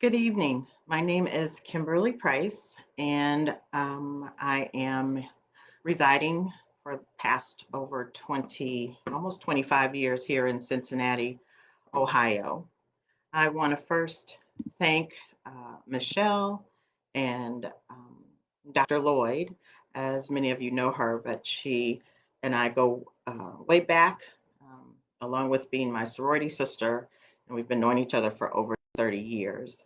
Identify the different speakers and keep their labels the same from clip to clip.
Speaker 1: Good evening. My name is Kimberly Price, and I am residing for the past over 20, almost 25 years here in Cincinnati, Ohio. I want to first thank Michelle and Dr. Lloyd, as many of you know her, but she and I go way back, along with being my sorority sister, and we've been knowing each other for over 30 years.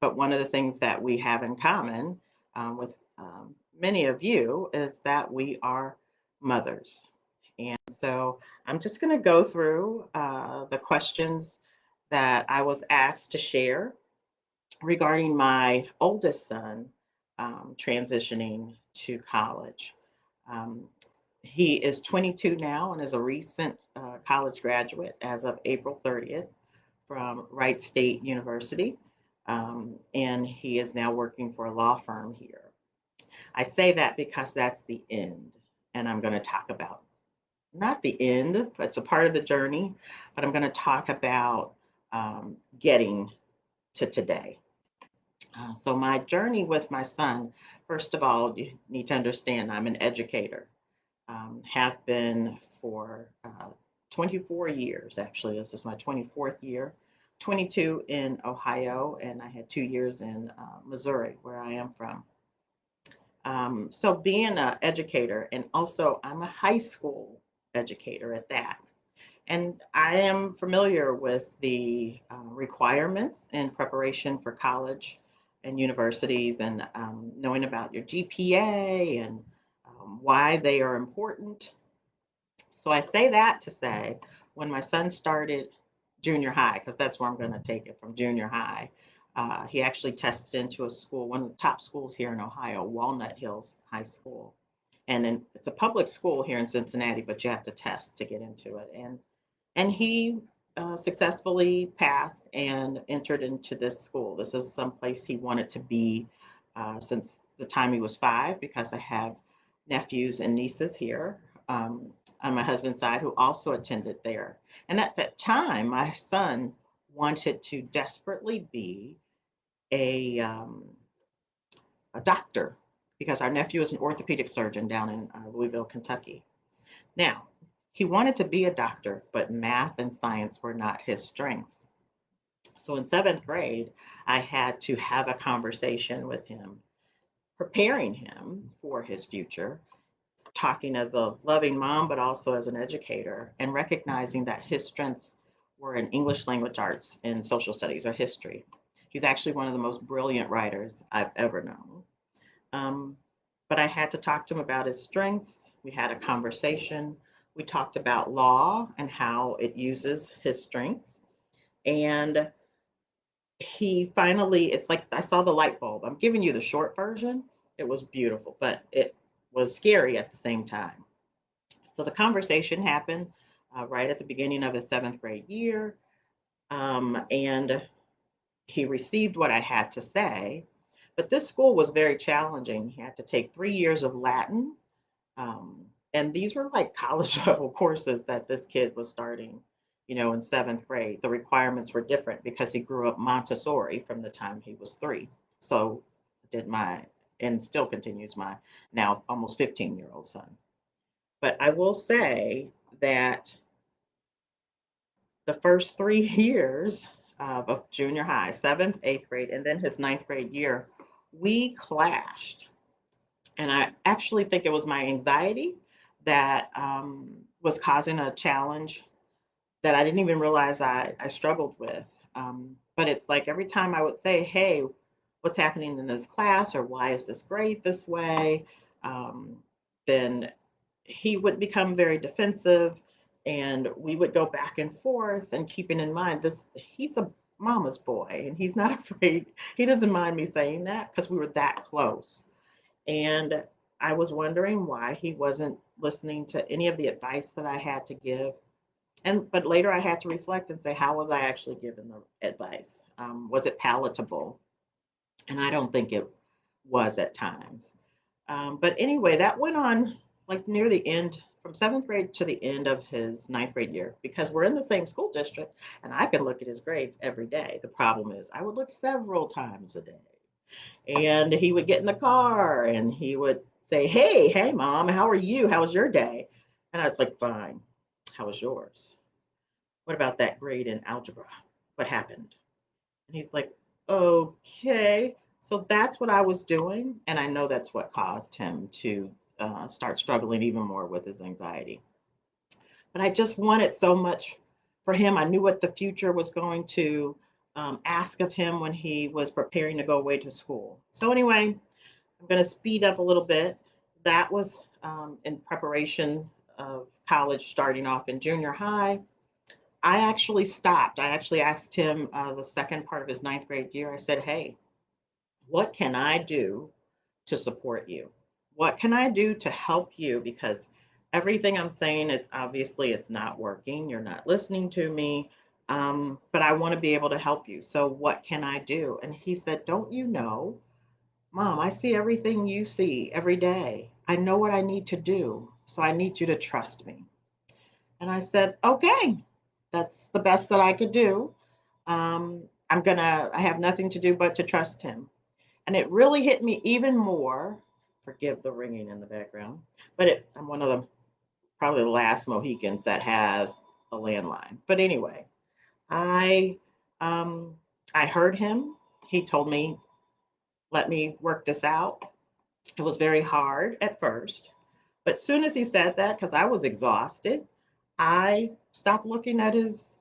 Speaker 1: But one of the things that we have in common with many of you is that we are mothers. And so I'm just going to go through the questions that I was asked to share regarding my oldest son transitioning to college. Um, he is 22 now and is a recent college graduate as of April 30th from Wright State University. And he is now working for a law firm here. I say that because that's the end. And I'm going to talk about not the end, but it's a part of the journey, but I'm going to talk about getting to today. So, my journey with my son, first of all, you need to understand I'm an educator, have been for 24 years, actually. This is my 24th year, 22 in Ohio, and I had 2 years in Missouri, where I am from. So, being an educator, and also I'm a high school educator at that. And I am familiar with the requirements in preparation for college and universities and knowing about your GPA and why they are important. So I say that to say when my son started junior high, because that's where I'm going to take it from junior high, he actually tested into a school, one of the top schools here in Ohio, Walnut Hills High School. And then it's a public school here in Cincinnati, but you have to test to get into it. And he successfully passed and entered into this school. This is someplace he wanted to be since the time he was 5, because I have nephews and nieces here on my husband's side who also attended there. And at that time, my son wanted to desperately be a, um, a doctor because our nephew is an orthopedic surgeon down in Louisville, Kentucky. Now, he wanted to be a doctor, but math and science were not his strengths. So in seventh grade, I had to have a conversation with him, preparing him for his future, talking as a loving mom, but also as an educator, and recognizing that his strengths were in English language arts and social studies or history. He's actually one of the most brilliant writers I've ever known. Um, but I had to talk to him about his strengths. We had a conversation. We talked about law and how it uses his strengths. And he finally, it's like I saw the light bulb. I'm giving you the short version. It was beautiful, but it was scary at the same time. So the conversation happened right at the beginning of his seventh grade year. And he received what I had to say. But this school was very challenging. He had to take 3 years of Latin. And these were like college level courses that this kid was starting, in seventh grade. The requirements were different because he grew up Montessori from the time he was 3. So did my, and still continues my now almost 15-year-old son. But I will say that the first 3 years of junior high, seventh, eighth grade, and then his ninth grade year, we clashed. And I actually think it was my anxiety that was causing a challenge that I didn't even realize I struggled with. But it's like every time I would say, hey, what's happening in this class, or why is this grade this way? Um, then he would become very defensive, and we would go back and forth, and keeping in mind this, he's a mama's boy and he's not afraid. He doesn't mind me saying that because we were that close. And I was wondering why he wasn't listening to any of the advice that I had to give. And but later I had to reflect and say, how was I actually given the advice? Was it palatable? And I don't think it was at times. But anyway, that went on like near the end from seventh grade to the end of his ninth grade year because we're in the same school district and I could look at his grades every day. The problem is I would look several times a day. And he would get in the car and he would say, hey, mom, how are you? How was your day? And I was like, fine. How was yours? What about that grade in algebra? What happened? And he's like, okay. So that's what I was doing. And I know that's what caused him to start struggling even more with his anxiety. But I just wanted so much for him. I knew what the future was going to ask of him when he was preparing to go away to school. So, anyway, I'm going to speed up a little bit. That was in preparation of college starting off in junior high. I actually stopped. I actually asked him the second part of his ninth grade year. I said, hey, what can I do to support you? What can I do to help you? Because everything I'm saying is obviously it's not working. You're not listening to me. But I want to be able to help you. So what can I do? And he said, don't you know, Mom, I see everything you see every day. I know what I need to do. So I need you to trust me. And I said, okay, that's the best that I could do. I have nothing to do but to trust him. And it really hit me even more. Forgive the ringing in the background, but I'm one of the probably the last Mohicans that has a landline. But anyway, I um, I heard him. He told me, "Let me work this out." It was very hard at first, but soon as he said that, because I was exhausted, I stopped looking at his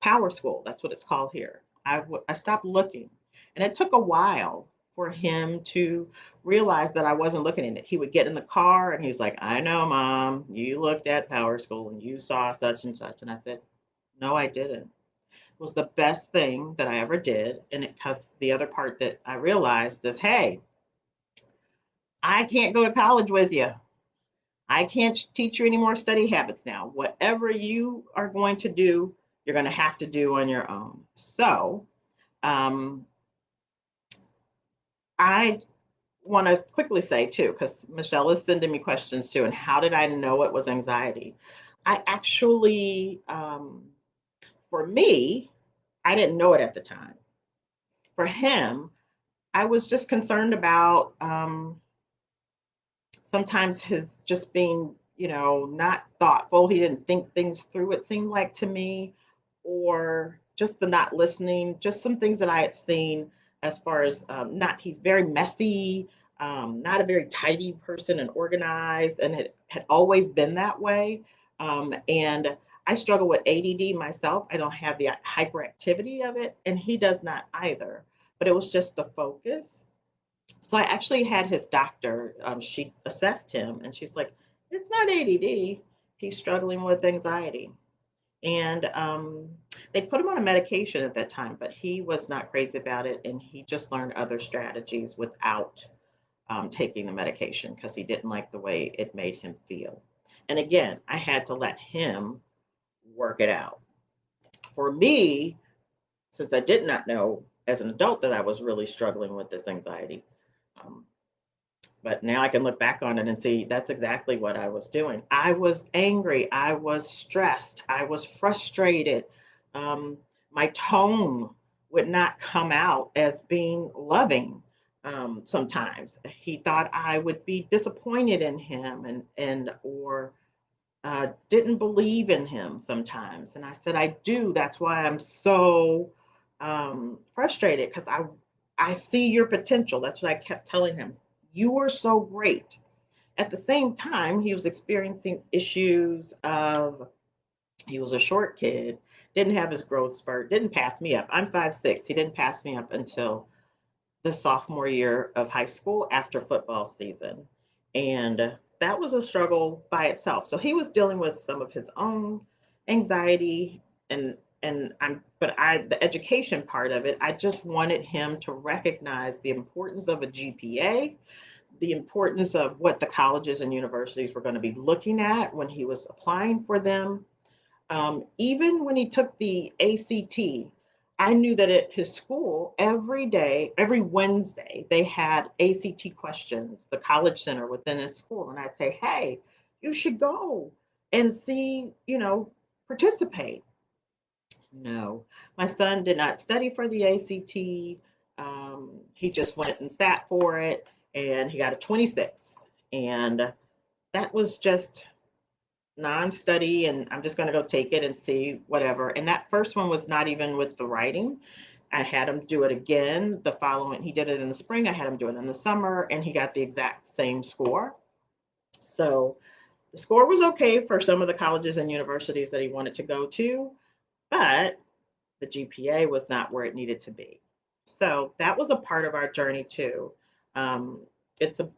Speaker 1: Power School. That's what it's called here. I stopped looking. And it took a while for him to realize that I wasn't looking at it. He would get in the car and he was like, I know, Mom, you looked at Power School and you saw such and such. And I said, no, I didn't. It was the best thing that I ever did. And it because the other part that I realized is, hey, I can't go to college with you. I can't teach you any more study habits now. Whatever you are going to do, you're going to have to do on your own. So um, I want to quickly say too, because Michelle is sending me questions too, and how did I know it was anxiety? I actually, for me, I didn't know it at the time. For him, I was just concerned about sometimes his just being, not thoughtful. He didn't think things through, it seemed like to me, or just the not listening, just some things that I had seen as far as he's very messy, not a very tidy person and organized, and it had always been that way. And I struggle with ADD myself. I don't have the hyperactivity of it, and he does not either. But it was just the focus. So I actually had his doctor, she assessed him and she's like, it's not ADD. He's struggling with anxiety. And they put him on a medication at that time, but he was not crazy about it. And he just learned other strategies without taking the medication because he didn't like the way it made him feel. And again, I had to let him work it out. For me, since I did not know as an adult that I was really struggling with this anxiety, um, but now I can look back on it and see that's exactly what I was doing. I was angry. I was stressed. I was frustrated. Um, my tone would not come out as being loving. Sometimes he thought I would be disappointed in him and or didn't believe in him sometimes. And I said, I do. That's why I'm so frustrated because I see your potential. That's what I kept telling him. You are so great. At the same time, he was experiencing issues of he was a short kid, didn't have his growth spurt, didn't pass me up. I'm 5'6". He didn't pass me up until the sophomore year of high school after football season. And that was a struggle by itself. So he was dealing with some of his own anxiety and the education part of it, I just wanted him to recognize the importance of a GPA, the importance of what the colleges and universities were going to be looking at when he was applying for them. Even when he took the ACT, I knew that at his school, every day, every Wednesday, they had ACT questions, the college center within his school. And I'd say, hey, You should go and see, participate. No, my son did not study for the ACT. He just went and sat for it, and he got a 26. And that was just non-study, and I'm just going to go take it and see whatever. And that first one was not even with the writing. I had him do it again the following. He did it in the spring. I had him do it in the summer, and he got the exact same score. So the score was okay for some of the colleges and universities that he wanted to go to, but the GPA was not where it needed to be. So that was a part of our journey too. Um, it's a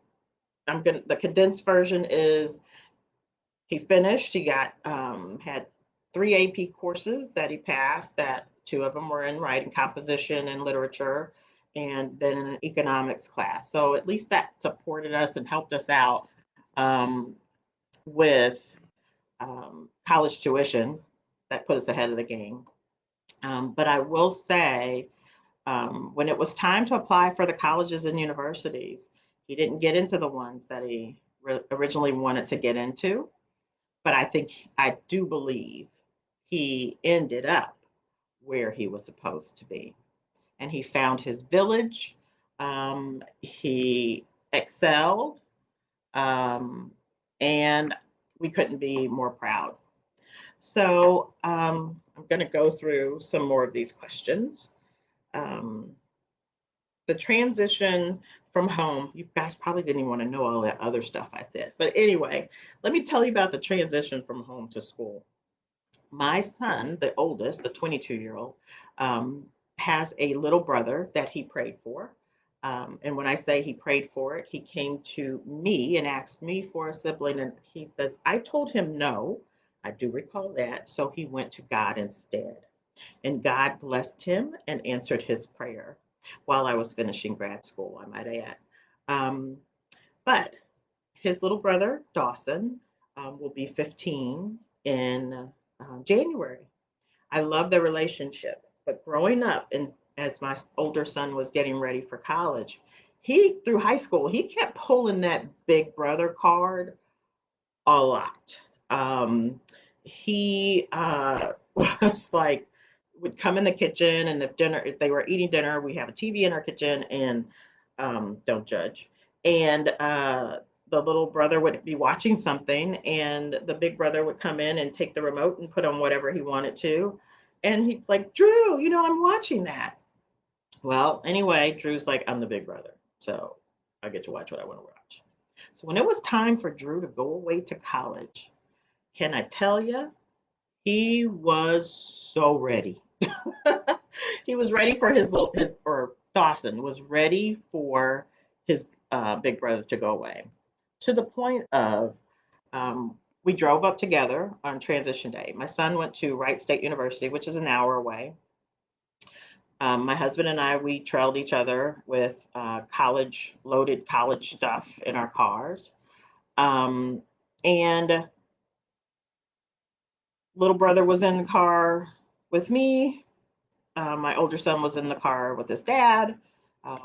Speaker 1: the condensed version is he finished. He got had 3 AP courses that he passed. That 2 of them were in writing, composition, and literature, and then an economics class. So at least that supported us and helped us out um, with college tuition. That put us ahead of the game. But I will say, when it was time to apply for the colleges and universities, he didn't get into the ones that he originally wanted to get into. But I do believe he ended up where he was supposed to be. And he found his village. He excelled. Um, and we couldn't be more proud. So I'm going to go through some more of these questions. Um, the transition from home, you guys probably didn't even want to know all that other stuff I said. But anyway, let me tell you about the transition from home to school. My son, the oldest, the 22-year-old, um, has a little brother that he prayed for. And when I say he prayed for it, he came to me and asked me for a sibling. And he says, I told him no. I do recall that. So he went to God instead. And God blessed him and answered his prayer while I was finishing grad school, I might add. Um, but his little brother, Dawson, will be 15 in January. I love their relationship. But growing up, and as my older son was getting ready for college, through high school, he kept pulling that big brother card a lot. He was like, would come in the kitchen, and if they were eating dinner, we have a TV in our kitchen, and don't judge. And the little brother would be watching something, and the big brother would come in and take the remote and put on whatever he wanted to. And he's like, Drew, I'm watching that. Well, anyway, Drew's like, I'm the big brother. So I get to watch what I want to watch. So when it was time for Drew to go away to college, can I tell you, he was so ready. He was ready for or Dawson was ready for his big brother to go away, to the point of we drove up together on transition day. My son went to Wright State University, which is an hour away. My husband and I, we trailed each other with loaded college stuff in our cars. And little brother was in the car with me. My older son was in the car with his dad.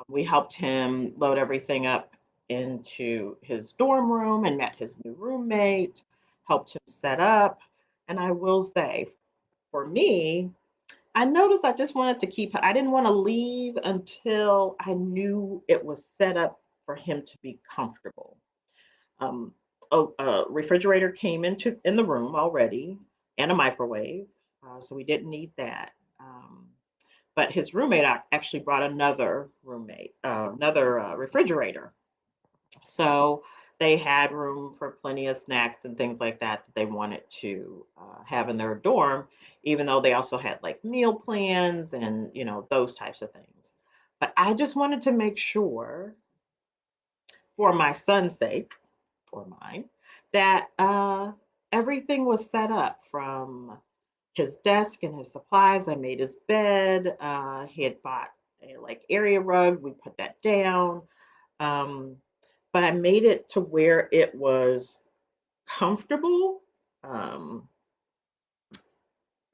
Speaker 1: We helped him load everything up into his dorm room and met his new roommate, helped him set up. And I will say, for me, I noticed I just wanted to I didn't want to leave until I knew it was set up for him to be comfortable. Um, a refrigerator came in the room already, and a microwave, so we didn't need that. But his roommate actually brought another refrigerator. So they had room for plenty of snacks and things like that they wanted to have in their dorm, even though they also had like meal plans and, those types of things. But I just wanted to make sure, for my son's sake, or mine, that everything was set up from his desk and his supplies. I made his bed. He had bought a like area rug. We put that down. Um, but I made it to where it was comfortable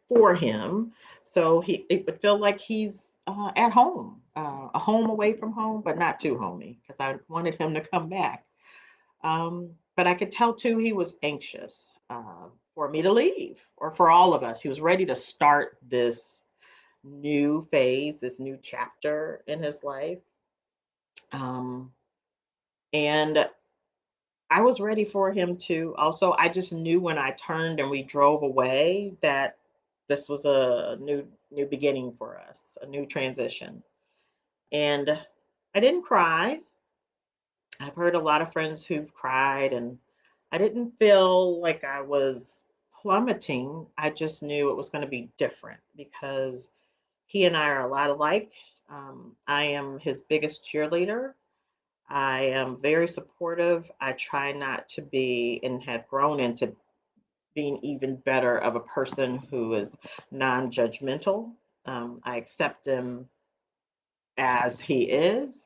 Speaker 1: for him. So it would feel like he's at home, a home away from home, but not too homey, because I wanted him to come back. but I could tell too he was anxious for me to leave, or for all of us. He was ready to start this new phase, this new chapter in his life. Um, and I was ready for him to also. I just knew when I turned and we drove away that this was a new beginning for us, a new transition. And I didn't cry. I've heard a lot of friends who've cried, and I didn't feel like I was plummeting. I just knew it was going to be different because he and I are a lot alike. I am his biggest cheerleader. I am very supportive. I try not to be, and have grown into being even better of a person who is non judgmental. I accept him as he is.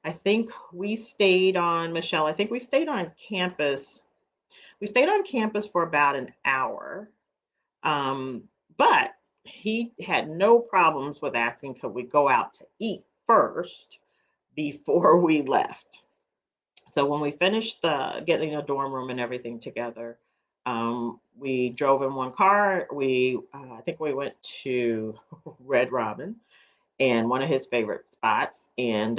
Speaker 1: I think we stayed on, Michelle, I think we stayed on campus. We stayed on campus for about an hour. Um, but he had no problems with asking, could we go out to eat first before we left? So when we finished getting a dorm room and everything together, we drove in one car. I think we went to Red Robin and one of his favorite spots. And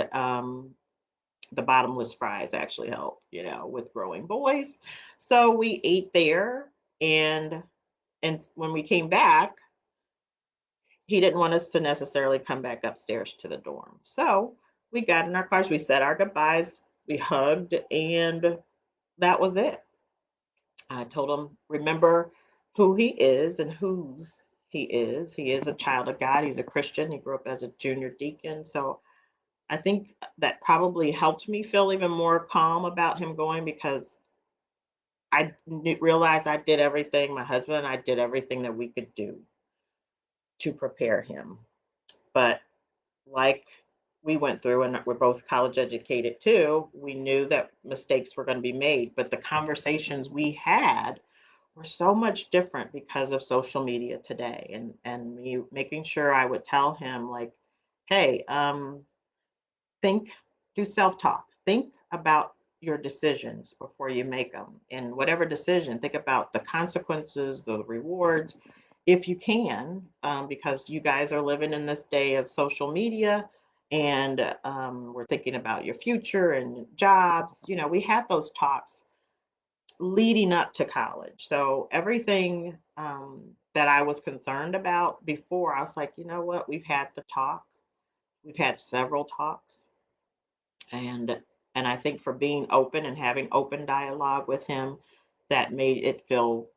Speaker 1: the bottomless fries actually help, with growing boys. So we ate there, and when we came back, he didn't want us to necessarily come back upstairs to the dorm. So we got in our cars, we said our goodbyes, we hugged, and that was it. I told him, remember who he is and whose he is. He is a child of God. He's a Christian. He grew up as a junior deacon. So I think that probably helped me feel even more calm about him going, because realized I did everything, my husband and I did everything that we could do to prepare him. But like we went through, and we're both college educated too, we knew that mistakes were going to be made. But the conversations we had were so much different because of social media today, and me making sure I would tell him, like, hey, think, do self-talk, think about your decisions before you make them, and whatever decision, think about the consequences, the rewards, if you can, because you guys are living in this day of social media, and we're thinking about your future and jobs. We had those talks leading up to college. So everything that I was concerned about before, I was like, you know what? We've had the talk. We've had several talks, and I think for being open and having open dialogue with him, that made it feel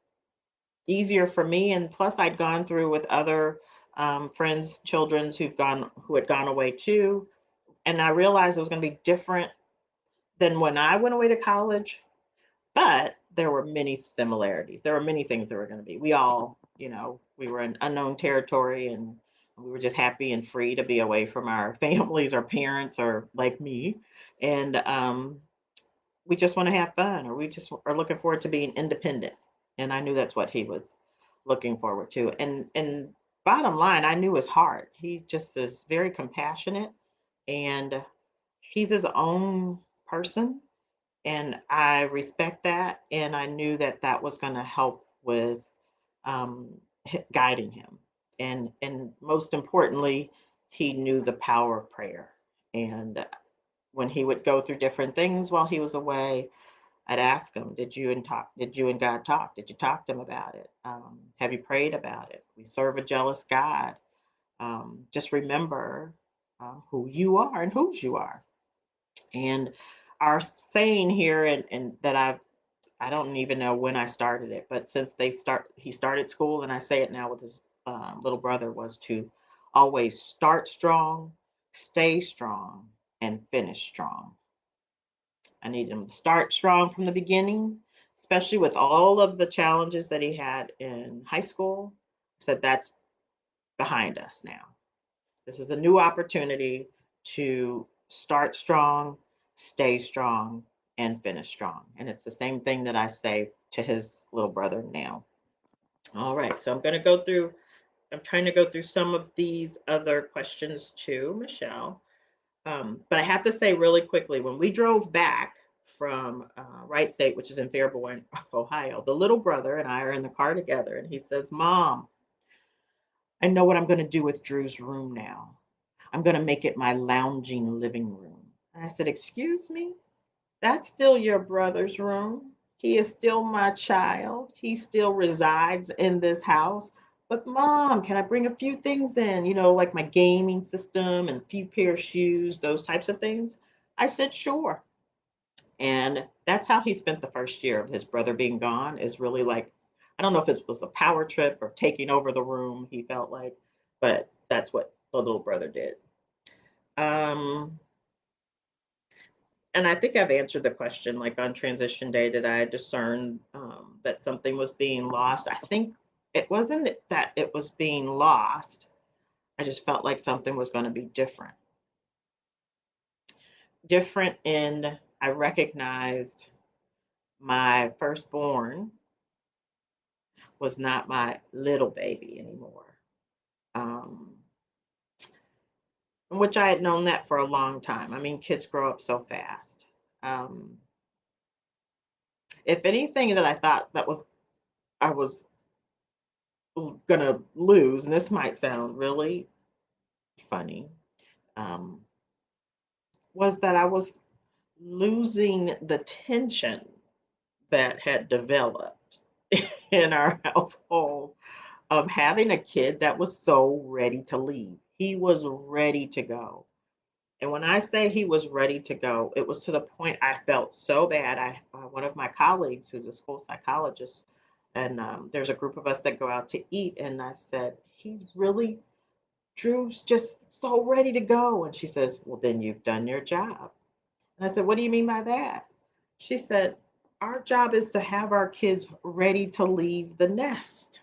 Speaker 1: easier for me. And plus, I'd gone through with other friends, children's who had gone away too, and I realized it was going to be different than when I went away to college. But there were many similarities. There were many things there were going to be. We all, we were in unknown territory, and we were just happy and free to be away from our families or parents, or like me. And we just want to have fun, or we just are looking forward to being independent. And I knew that's what he was looking forward to. And bottom line, I knew his heart. He just is very compassionate, and he's his own person, and I respect that. And I knew that that was going to help with um, guiding him. And most importantly, he knew the power of prayer. And when he would go through different things while he was away, I'd ask him, Did you and God talk? Did you talk to him about it? Have you prayed about it? We serve a jealous God. Just remember who you are and whose you are. And our saying here, and that I don't even know when I started it, but since he started school, and I say it now with his little brother, was to always start strong, stay strong, and finish strong. I need him to start strong from the beginning, especially with all of the challenges that he had in high school. I said that's behind us now. This is a new opportunity to start strong, stay strong, and finish strong. And it's the same thing that I say to his little brother now. All right, so I'm trying to go through some of these other questions too, Michelle. But I have to say really quickly, when we drove back from Wright State, which is in Fairborn, Ohio. The little brother and I are in the car together, and he says, "Mom, I know what I'm going to do with Drew's room now. I'm going to make it my lounging living room." And I said, "Excuse me? That's still your brother's room. He is still my child. He still resides in this house. But mom, can I bring a few things in? Like my gaming system and a few pair of shoes, those types of things." I said, "Sure." And that's how he spent the first year of his brother being gone, is really like, I don't know if it was a power trip or taking over the room, he felt like, but that's what the little brother did. Um, and I think I've answered the question, like on transition day, did I discern that something was being lost? I think it wasn't that it was being lost. I just felt like something was going to be different. Different in, I recognized my firstborn was not my little baby anymore, um, which I had known that for a long time. I mean, kids grow up so fast. Um, if anything that I thought that was I was gonna lose, and this might sound really funny, um, was that I was losing the tension that had developed in our household of having a kid that was so ready to leave. He was ready to go. And when I say he was ready to go, it was to the point I felt so bad. One of my colleagues, who's a school psychologist, and there's a group of us that go out to eat, and I said, Drew's just so ready to go. And she says, "Well, then you've done your job." And I said, "What do you mean by that?" She said, "Our job is to have our kids ready to leave the nest.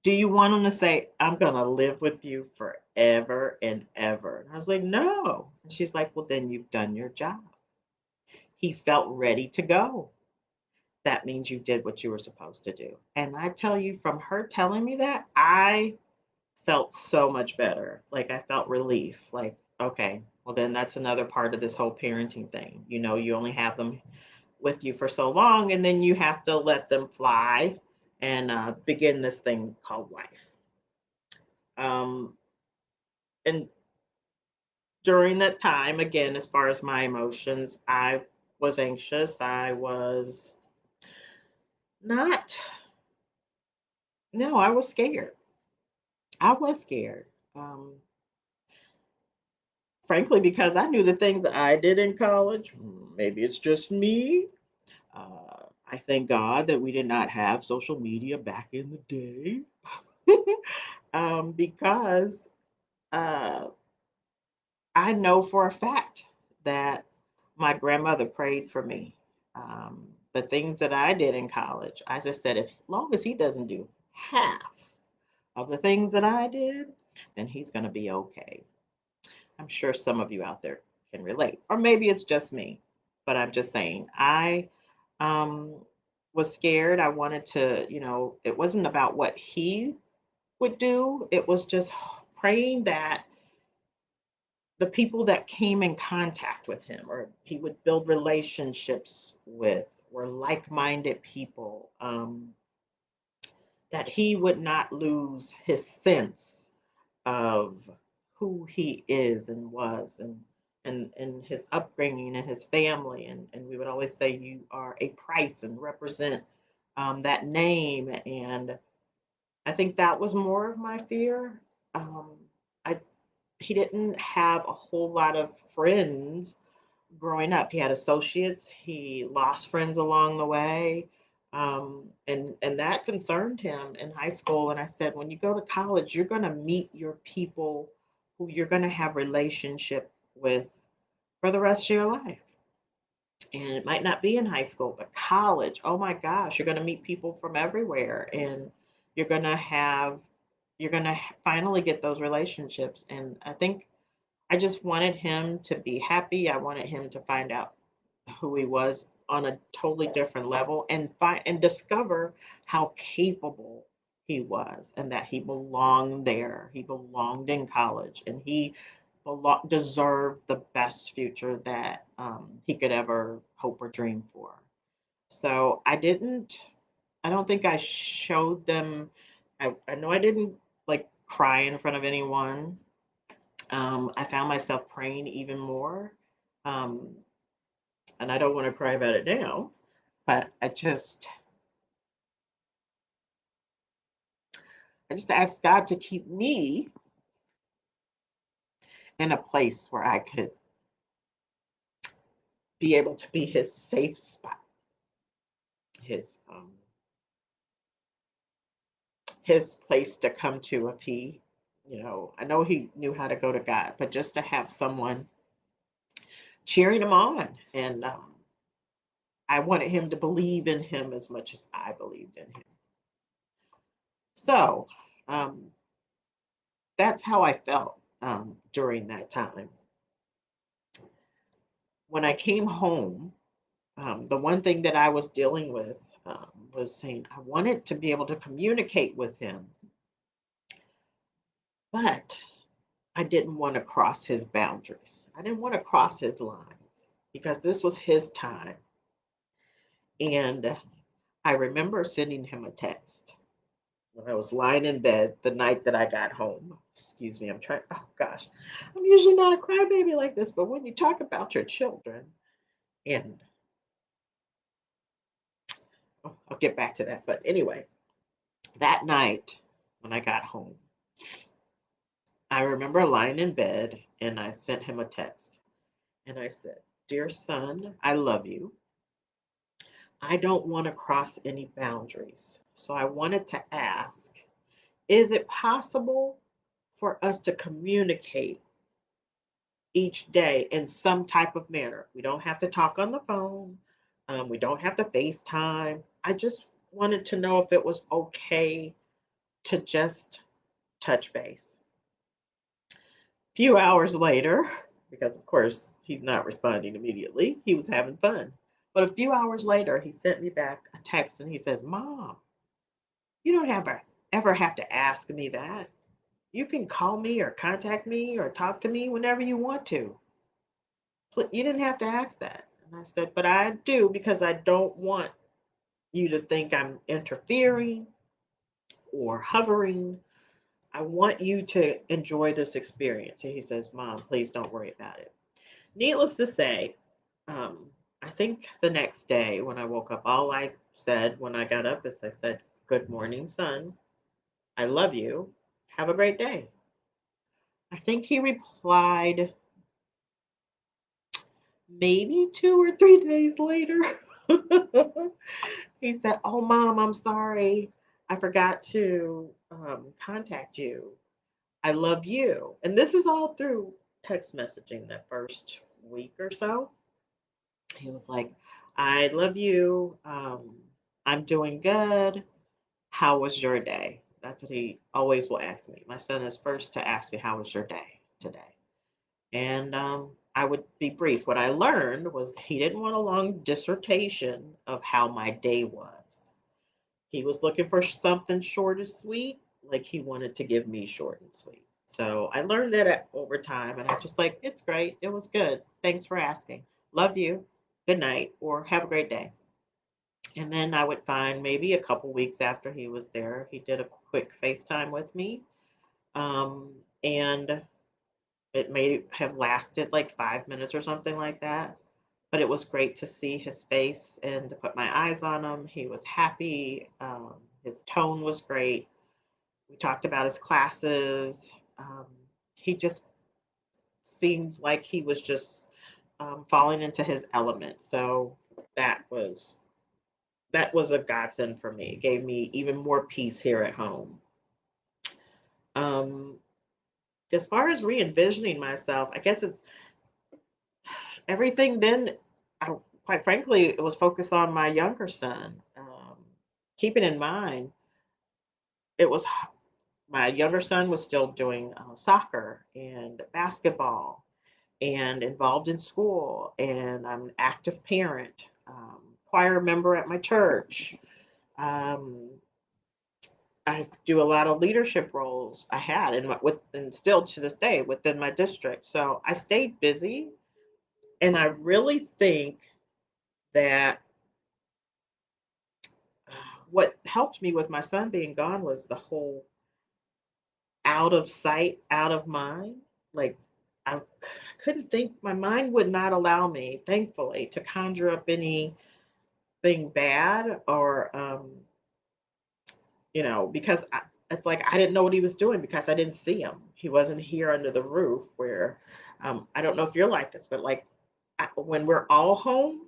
Speaker 1: Do you want them to say, 'I'm going to live with you forever and ever'?" And I was like, "No." And she's like, "Well, then you've done your job. He felt ready to go. That means you did what you were supposed to do." And I tell you, from her telling me that, I felt so much better. Like I felt relief. Like, okay, well, then that's another part of this whole parenting thing. You only have them with you for so long, and then you have to let them fly and begin this thing called life. Um, and during that time, again, as far as my emotions, I was anxious. I was not, no, I was scared. I was scared. Um, Frankly, because I knew the things that I did in college. Maybe it's just me. I thank God that we did not have social media back in the day. Because uh, I know for a fact that my grandmother prayed for me. The things that I did in college, I just said, if long as he doesn't do half of the things that I did, then he's going to be okay. I'm sure some of you out there can relate, or maybe it's just me, but I'm just saying, I um, was scared. I wanted to, it wasn't about what he would do, it was just praying that the people that came in contact with him or he would build relationships with were like-minded people, that he would not lose his sense of who he is and was, and his upbringing and his family, and we would always say you are a Price and represent that name. And I think that was more of my fear. um, I He didn't have a whole lot of friends growing up. He had associates. He lost friends along the way, and that concerned him in high school. And I said, when you go to college, you're going to meet your people who you're going to have relationship with for the rest of your life. And it might not be in high school, but college. Oh my gosh, you're going to meet people from everywhere, and you're going to have you're going to finally get those relationships. And I think I just wanted him to be happy. I wanted him to find out who he was on a totally different level, and find and discover how capable he was, and that he belonged there. He belonged in college, and he deserved the best future that he could ever hope or dream for. So I don't think I showed them, I know I didn't like cry in front of anyone. I found myself praying even more. Um, and I don't want to cry about it now, but I just asked God to keep me in a place where I could be able to be his safe spot, his um, his place to come to if he, I know he knew how to go to God, but just to have someone cheering him on. And I wanted him to believe in him as much as I believed in him. So um, that's how I felt during that time. When I came home, the one thing that I was dealing with was saying I wanted to be able to communicate with him, but I didn't want to cross his boundaries. I didn't want to cross his lines because this was his time. And I remember sending him a text when I was lying in bed the night that I got home. Excuse me, I'm trying, oh gosh, I'm usually not a crybaby like this, but when you talk about your children, and I'll get back to that. But anyway, that night when I got home, I remember lying in bed and I sent him a text and I said, "Dear son, I love you. I don't want to cross any boundaries. So I wanted to ask, is it possible for us to communicate each day in some type of manner? We don't have to talk on the phone. We don't have to FaceTime. I just wanted to know if it was okay to just touch base." Few hours later, because of course he's not responding immediately, he was having fun. But a few hours later, he sent me back a text and he says, "Mom, you don't ever have to ask me that. You can call me or contact me or talk to me whenever you want to. You didn't have to ask that." And I said, "But I do because I don't want you to think I'm interfering or hovering. I want you to enjoy this experience." And he says, "Mom, please don't worry about it." Needless to say, um, I think the next day when I woke up, all I said when I got up is I said, "Good morning, son. I love you. Have a great day." I think he replied maybe 2 or 3 days later. He said, "Oh, Mom, I'm sorry. I forgot to contact you. I love you." And this is all through text messaging that first week or so. He was like, "I love you. I'm doing good. How was your day?" That's what he always will ask me. My son is first to ask me, "How was your day today?" And I would be brief. What I learned was he didn't want a long dissertation of how my day was. He was looking for something short and sweet, like he wanted to give me short and sweet. So I learned that over time, and I'm just like, "It's great. It was good. Thanks for asking. Love you. Good night," or "Have a great day." And then I would find maybe a couple weeks after he was there, he did a quick FaceTime with me. And it may have lasted like 5 minutes or something like that. But it was great to see his face and to put my eyes on him. He was happy. His tone was great. We talked about his classes. Um, he just seemed like he was just falling into his element. So that was that was a godsend for me. It gave me even more peace here at home. Um, as far as re-envisioning myself, I guess it's everything then. I, quite frankly, it was focused on my younger son. Keeping in mind, it was my younger son was still doing soccer and basketball and involved in school, and I'm an active parent, choir member at my church. Um, I do a lot of leadership roles I had and still to this day within my district. So I stayed busy, and I really think that what helped me with my son being gone was the whole out of sight, out of mind. Like I couldn't think, my mind would not allow me, thankfully, to conjure up anything bad or because it's like I didn't know what he was doing because I didn't see him. He wasn't here under the roof where I don't know if you're like this, but like when we're all home,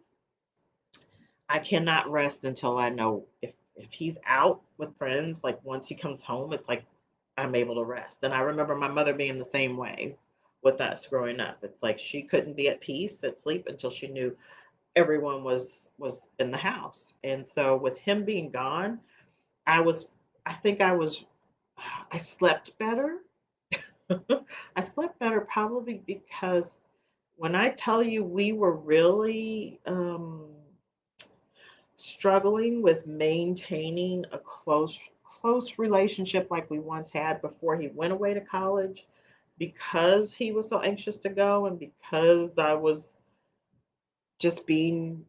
Speaker 1: I cannot rest until I know if he's out with friends. Like once he comes home, it's like I'm able to rest. And I remember my mother being the same way with us growing up. It's like she couldn't be at peace at sleep until she knew everyone was in the house. And so with him being gone, I was I think I slept better. I slept better probably because when I tell you we were really struggling with maintaining a close relationship like we once had before he went away to college, because he was so anxious to go and because I was just being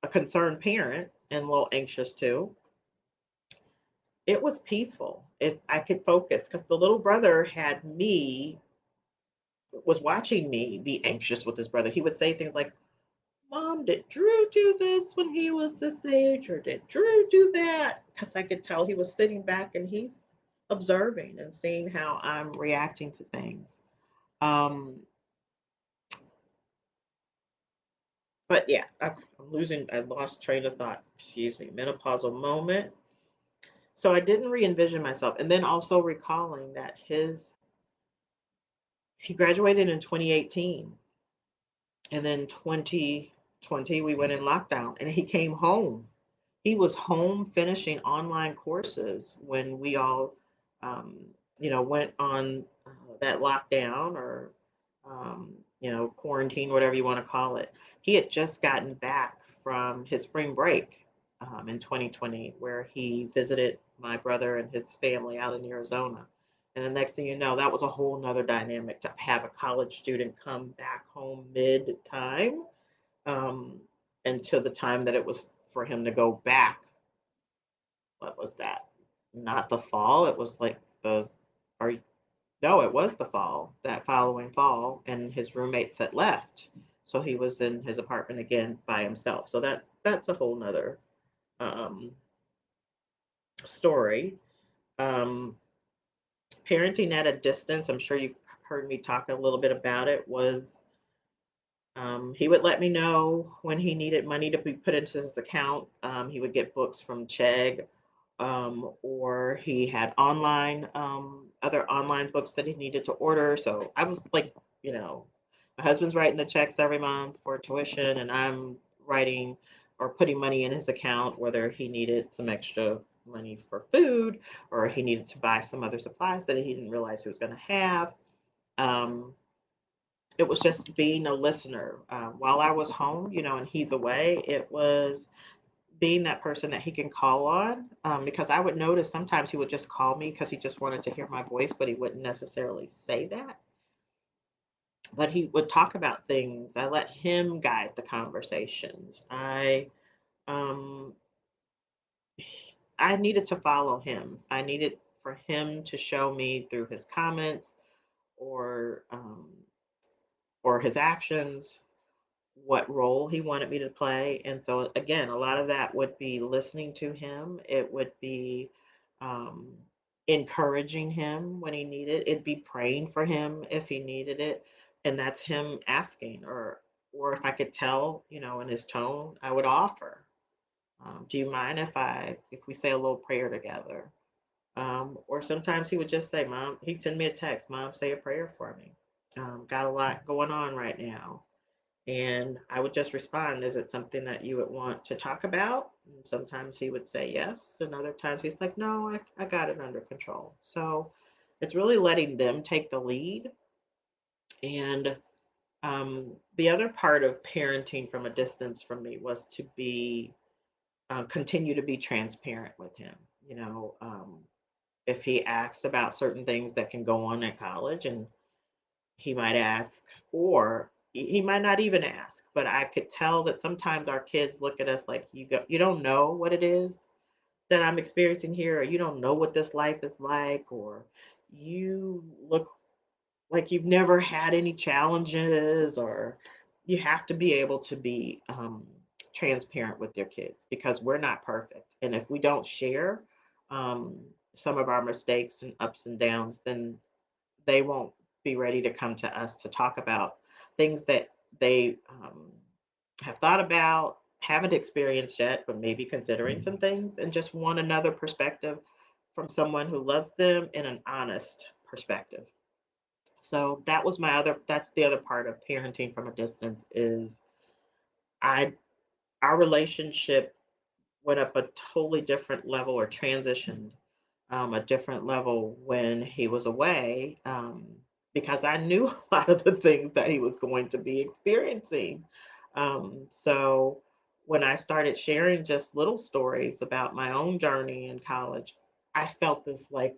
Speaker 1: a concerned parent and a little anxious too. It was peaceful. I could focus because the little brother had me was watching me be anxious with his brother. He would say things like, Mom, did Drew do this when he was this age? Or did Drew do that? Because I could tell he was sitting back and he's observing and seeing how I'm reacting to things. Um, but yeah, I lost train of thought. Excuse me, menopausal moment. So I didn't re envision myself. And then also recalling that he graduated in 2018. And then 2020, we went in lockdown and he came home. He was home finishing online courses when we all, um, went on that lockdown or, quarantine, whatever you want to call it. He had just gotten back from his spring break in 2020, where he visited my brother and his family out in Arizona. And the next thing you know, that was a whole nother dynamic to have a college student come back home mid time, um, until the time that it was for him to go back. What was that? Not the fall. It was like or no, it was the fall, that following fall, and his roommates had left. So he was in his apartment again by himself. So that's a whole nother um, story. Um, Parenting at a distance, I'm sure you've heard me talk a little bit about it, was he would let me know when he needed money to be put into his account. He would get books from Chegg, or he had other online books that he needed to order. So I was like, my husband's writing the checks every month for tuition, and I'm writing or putting money in his account, whether he needed some extra money for food or he needed to buy some other supplies that he didn't realize he was going to have. Um, it was just being a listener while I was home, and he's away. It was being that person that he can call on, because I would notice sometimes he would just call me because he just wanted to hear my voice, but he wouldn't necessarily say that. But he would talk about things. I let him guide the conversations. Um, I needed to follow him. I needed for him to show me through his comments or um, or his actions what role he wanted me to play. And so, again, a lot of that would be listening to him. It would be um, encouraging him when he needed it. It'd be praying for him if he needed it. And that's him asking, or if I could tell, in his tone, I would offer. Do you mind if we say a little prayer together? Or sometimes he would just say, Mom, he'd send me a text, Mom, say a prayer for me. Got a lot going on right now. And I would just respond, is it something that you would want to talk about? And sometimes he would say yes, and other times he's like, no, I got it under control. So it's really letting them take the lead. And the other part of parenting from a distance from me was to be continue to be transparent with him. You know, if he asks about certain things that can go on at college, and he might ask, or he might not even ask, but I could tell that sometimes our kids look at us like, you don't know what it is that I'm experiencing here, or you don't know what this life is like, or you look like you've never had any challenges, or you have to be able to be transparent with your kids because we're not perfect. And if we don't share um, some of our mistakes and ups and downs, then they won't be ready to come to us to talk about things that they have thought about, haven't experienced yet, but maybe considering some things, and just want another perspective from someone who loves them in an honest perspective. So that's the other part of parenting from a distance is I our relationship went up a totally different level or transitioned a different level when he was away because I knew a lot of the things that he was going to be experiencing. So when I started sharing just little stories about my own journey in college, I felt this like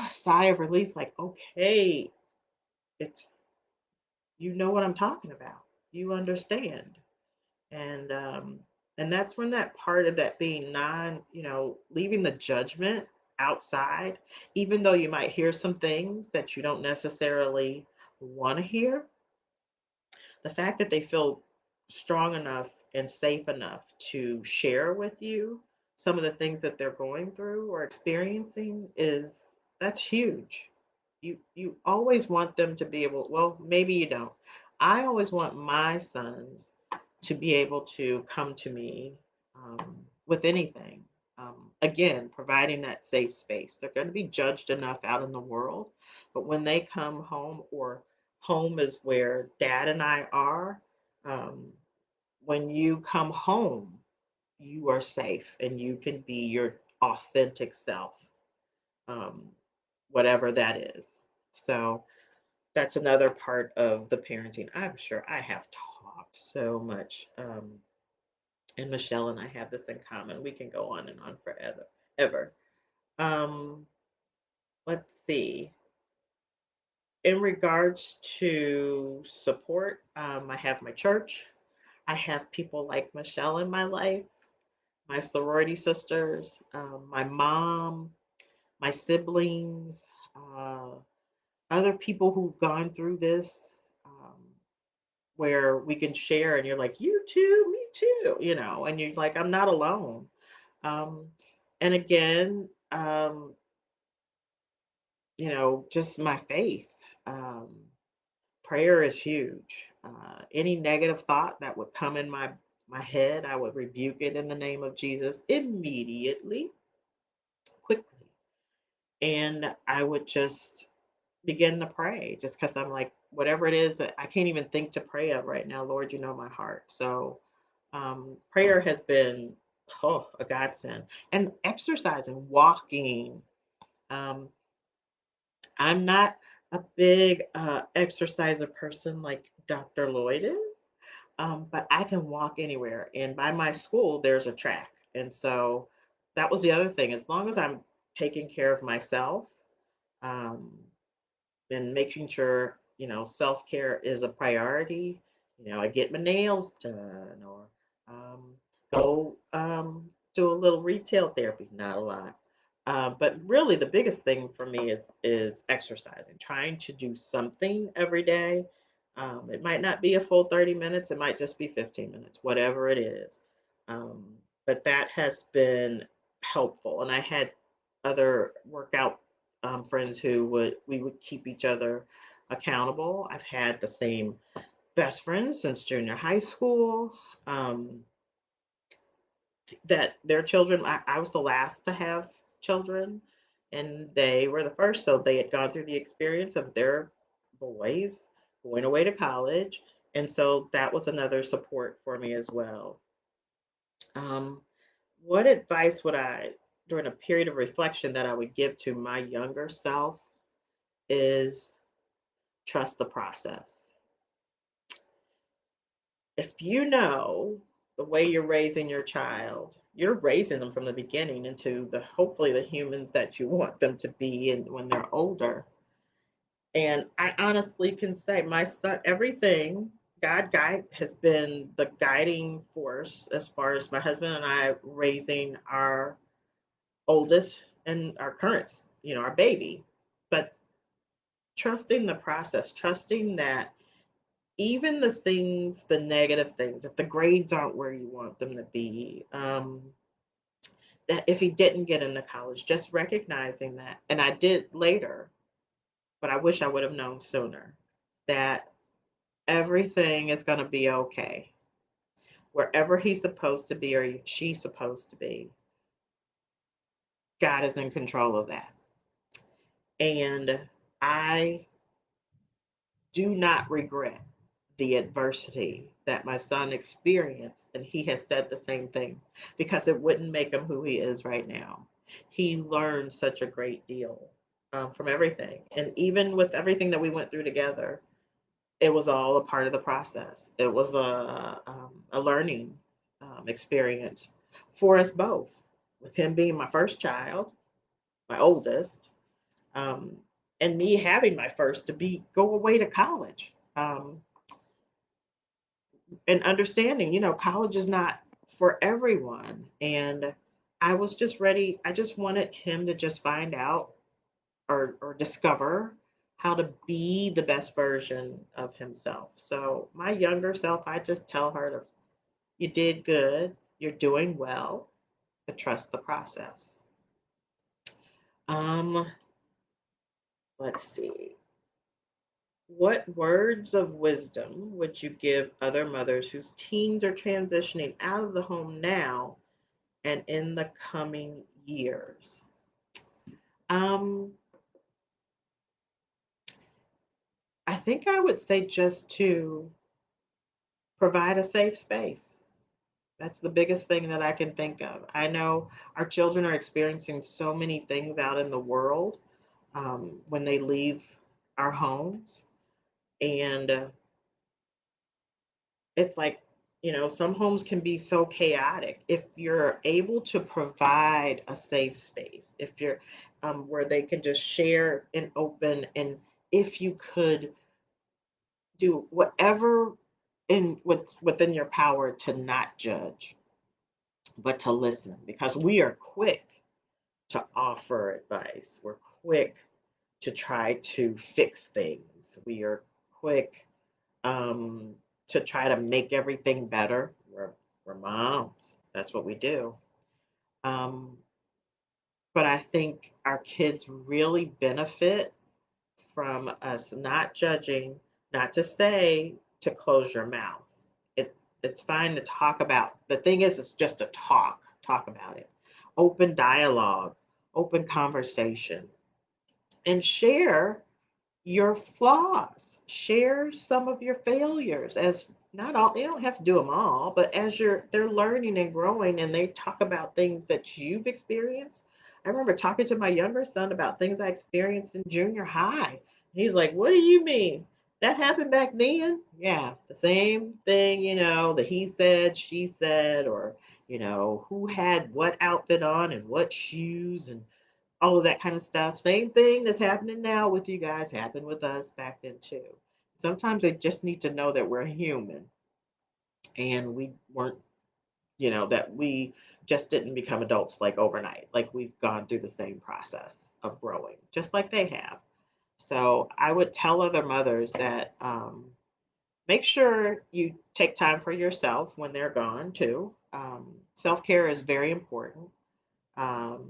Speaker 1: sigh of relief, like, okay, it's you know what I'm talking about. You understand. And and that's when that part of that being leaving the judgment outside, even though you might hear some things that you don't necessarily want to hear, the fact that they feel strong enough and safe enough to share with you some of the things that they're going through or experiencing is that's huge. You always want them to be able, well, maybe you don't. I always want my sons to be able to come to me with anything. Again, providing that safe space. They're going to be judged enough out in the world, but when they come home, or home is where dad and I are, um, when you come home, you are safe and you can be your authentic self, um, whatever that is. So that's another part of the parenting. I'm sure I have talked so much. And Michelle and I have this in common. We can go on and on forever, ever. Um, let's see. In regards to support, I have my church. I have people like Michelle in my life, my sorority sisters, my mom, my siblings, other people who've gone through this, where we can share, and you're like, you too, me too, and you're like, I'm not alone. Um, and again, just my faith. Um, Prayer is huge. Any negative thought that would come in my head, I would rebuke it in the name of Jesus immediately, quickly, and I would just begin to pray. Just because I'm like, whatever it is that I can't even think to pray of right now, Lord, you know my heart. So, prayer has been a godsend, and exercising, walking. Um, I'm not a big exerciser person like Dr. Lloyd is, but I can walk anywhere. And by my school, there's a track. And so that was the other thing. As long as I'm taking care of myself um, and making sure, self care is a priority, I get my nails done, or go do a little retail therapy, not a lot. But really, the biggest thing for me is exercising, trying to do something every day. It might not be a full 30 minutes, it might just be 15 minutes, whatever it is. Um, but that has been helpful. And I had other workout friends who we would keep each other accountable. I've had the same best friends since junior high school. Um, that their children, I was the last to have children, and they were the first, so they had gone through the experience of their boys going away to college, and so that was another support for me as well. um, what advice would I, during a period of reflection, that I would give to my younger self is trust the process. If you know the way you're raising your child you're raising them from the beginning into the hopefully the humans that you want them to be and when they're older. And I honestly can say my son, everything God guide has been the guiding force as far as my husband and I raising our oldest and our current, our baby. But trusting the process, trusting that even the things, the negative things, if the grades aren't where you want them to be, that if he didn't get into college, just recognizing that. And I did later, but I wish I would have known sooner that everything is going to be okay. Wherever he's supposed to be or she's supposed to be, God is in control of that. And I do not regret the adversity that my son experienced. And he has said the same thing because it wouldn't make him who he is right now. He learned such a great deal from everything. And even with everything that we went through together, it was all a part of the process. It was a learning experience for us both, with him being my first child, my oldest, um, and me having my first to be go away to college. And understanding, college is not for everyone. And I was just ready. I just wanted him to just find out or discover how to be the best version of himself. So my younger self, I just tell her to, you did good, you're doing well, but trust the process. Um, let's see. What words of wisdom would you give other mothers whose teens are transitioning out of the home now and in the coming years? Um, I think I would say just to provide a safe space. That's the biggest thing that I can think of. I know our children are experiencing so many things out in the world when they leave our homes. And it's like, some homes can be so chaotic. If you're able to provide a safe space, if you're where they can just share and open, and if you could do whatever within your power to not judge, but to listen, because we are quick to offer advice. We're quick to try to fix things. We are quick um, to try to make everything better. We're moms. That's what we do. Um, but I think our kids really benefit from us not judging, not to say to close your mouth. It's fine to talk about. The thing is, it's just to talk about it. Open dialogue, open conversation, and share your flaws. Share some of your failures as not all, you don't have to do them all, but as they're learning and growing and they talk about things that you've experienced. I remember talking to my younger son about things I experienced in junior high. He's like, "What do you mean? That happened back then?" Yeah, the same thing, the he said, she said, or, who had what outfit on and what shoes and all of that kind of stuff. Same thing that's happening now with you guys happened with us back then too. Sometimes they just need to know that we're human and we weren't, that we just didn't become adults like overnight. Like we've gone through the same process of growing, just like they have. So I would tell other mothers that make sure you take time for yourself when they're gone too. Self care is very important. um,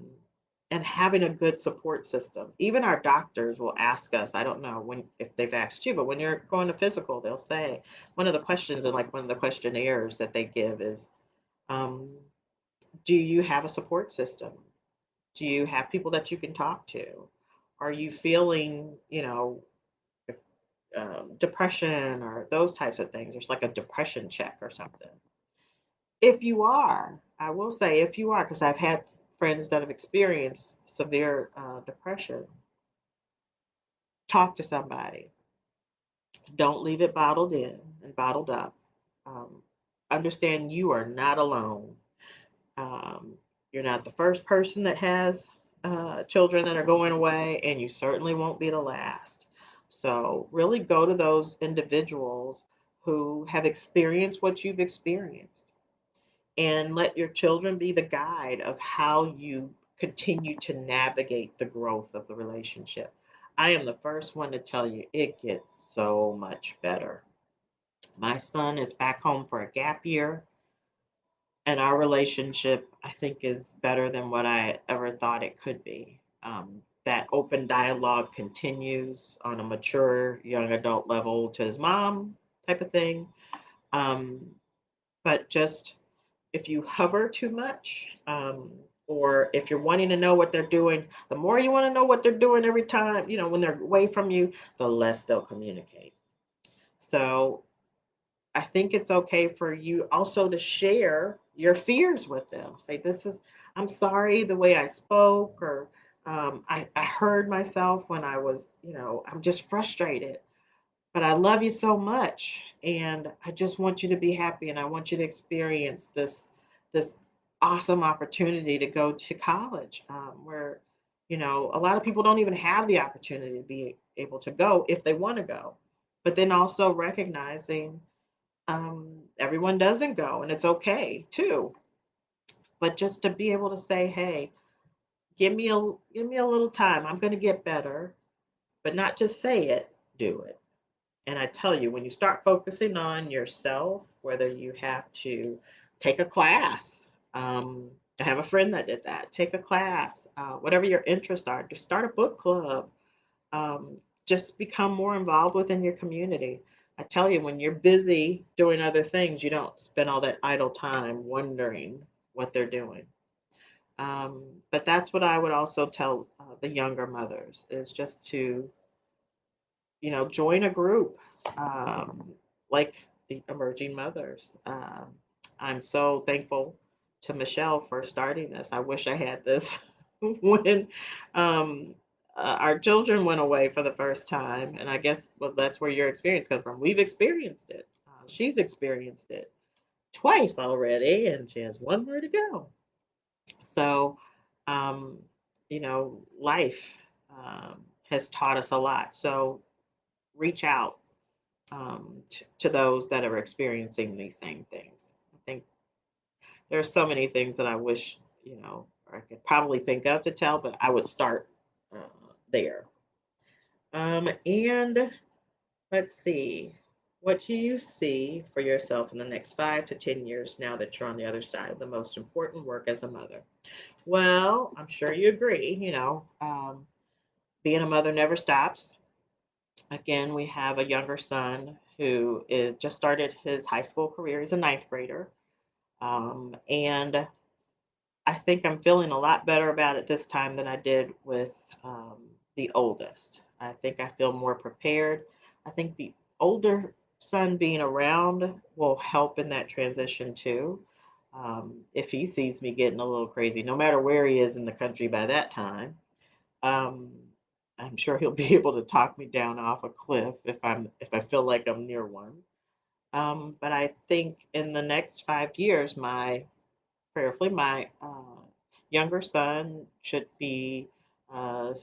Speaker 1: and having a good support system. Even our doctors will ask us, I don't know when if they've asked you, but when you're going to physical, they'll say one of the questions and like one of the questionnaires that they give is, um, do you have a support system? Do you have people that you can talk to? Are you feeling, if, depression or those types of things? There's like a depression check or something. If you are, I will say if you are, because I've had friends that have experienced severe depression, talk to somebody. Don't leave it bottled in and bottled up. Um, Understand you are not alone. Um, you're not the first person that has children that are going away, and you certainly won't be the last. So, really go to those individuals who have experienced what you've experienced and let your children be the guide of how you continue to navigate the growth of the relationship. I am the first one to tell you it gets so much better. My son is back home for a gap year, and our relationship, I think, is better than what I ever thought it could be. That open dialogue continues on a mature young adult level to his mom type of thing. Um, but just if you hover too much, or if you're wanting to know what they're doing, the more you want to know what they're doing every time, when they're away from you, the less they'll communicate. So I think it's okay for you also to share your fears with them. Say, I'm sorry the way I spoke, or I heard myself when I was, I'm just frustrated, but I love you so much. And I just want you to be happy, and I want you to experience this awesome opportunity to go to college, where, a lot of people don't even have the opportunity to be able to go if they want to go. But then also recognizing everyone doesn't go, and it's okay too. But just to be able to say, "Hey, give me a little time. I'm going to get better," but not just say it, do it. And I tell you, when you start focusing on yourself, whether you have to take a class, I have a friend that did that. Take a class, whatever your interests are. Just start a book club. um, just become more involved within your community. I tell you, when you're busy doing other things, you don't spend all that idle time wondering what they're doing. But that's what I would also tell the younger mothers is just to, join a group, um, like the Emerging Mothers. I'm so thankful to Michelle for starting this. I wish I had this when um, our children went away for the first time. And I guess, well, that's where your experience comes from. We've experienced it. She's experienced it twice already, and she has one more to go. So, um, life has taught us a lot. So reach out to those that are experiencing these same things. I think there's so many things that I wish, I could probably think of to tell, but I would start uh, there. And let's see, what do you see for yourself in the next 5 to 10 years now that you're on the other side of the most important work as a mother? Well, I'm sure you agree, being a mother never stops. Again, we have a younger son who is just started his high school career. He's a ninth grader. And I think I'm feeling a lot better about it this time than I did with the oldest. I think I feel more prepared. I think the older son being around will help in that transition too. If he sees me getting a little crazy, no matter where he is in the country by that time, um, I'm sure he'll be able to talk me down off a cliff if I feel like I'm near one. But I think in the next 5 years, prayerfully, my younger son should be uh,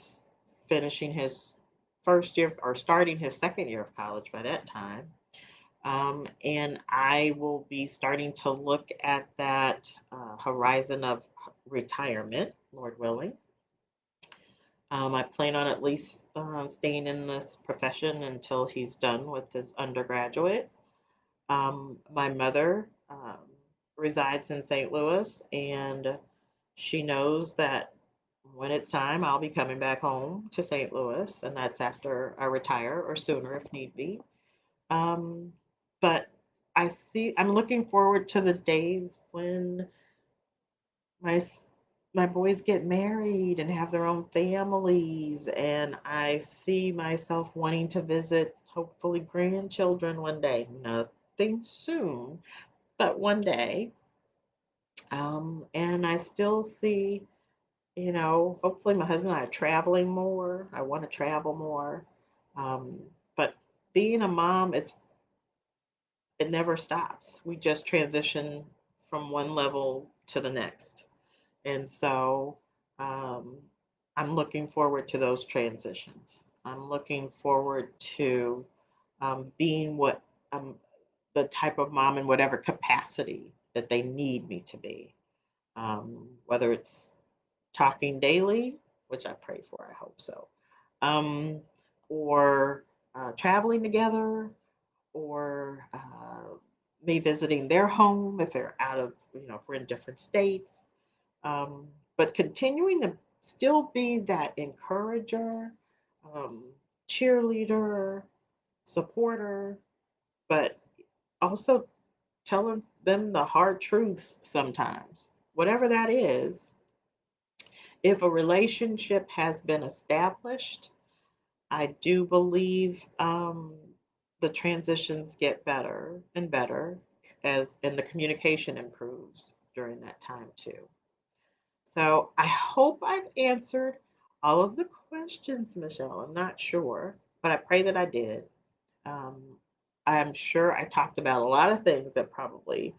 Speaker 1: finishing his first year or starting his second year of college by that time. And I will be starting to look at that horizon of retirement, Lord willing. I plan on at least staying in this profession until he's done with his undergraduate. My mother resides in St. Louis, and she knows that when it's time, I'll be coming back home to St. Louis, and that's after I retire or sooner if need be. Um, but I'm looking forward to the days when my my boys get married and have their own families, and I see myself wanting to visit hopefully grandchildren one day. Nothing soon, but one day. And I still see, hopefully my husband and I are traveling more. I want to travel more. Um, but being a mom, it never stops. We just transition from one level to the next. And so um, I'm looking forward to those transitions. I'm looking forward to being what the type of mom in whatever capacity that they need me to be. Whether it's talking daily, which I pray for, I hope so, um, or traveling together, or me visiting their home if they're out of, if we're in different states, um, but continuing to still be that encourager, um, cheerleader, supporter, but also telling them the hard truths sometimes. Whatever that is, if a relationship has been established, I do believe the transitions get better and better and the communication improves during that time too. So I hope I've answered all of the questions, Michelle. I'm not sure, but I pray that I did. Um, I'm sure I talked about a lot of things that probably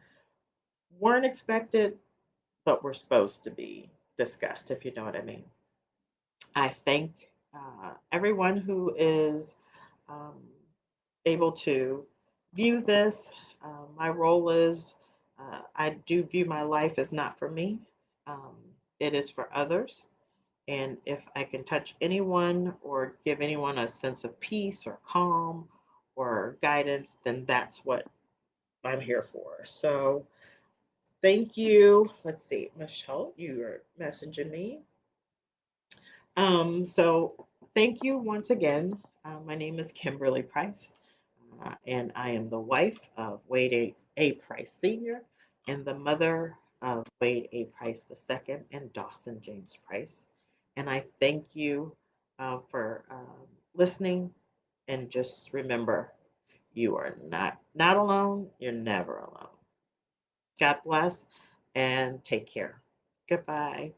Speaker 1: weren't expected, but were supposed to be discussed, if you know what I mean. I thank everyone who is um, able to view this. My role is I do view my life as not for me, um, it is for others. And if I can touch anyone or give anyone a sense of peace or calm or guidance, then that's what I'm here for. So thank you. Let's see, Michelle, you are messaging me. So thank you once again. My name is Kimberly Price, and I am the wife of Wade A. Price Sr. and the mother of Wade A. Price II and Dawson James Price. And I thank you for listening. And just remember, you are not alone. You're never alone. God bless and take care. Goodbye.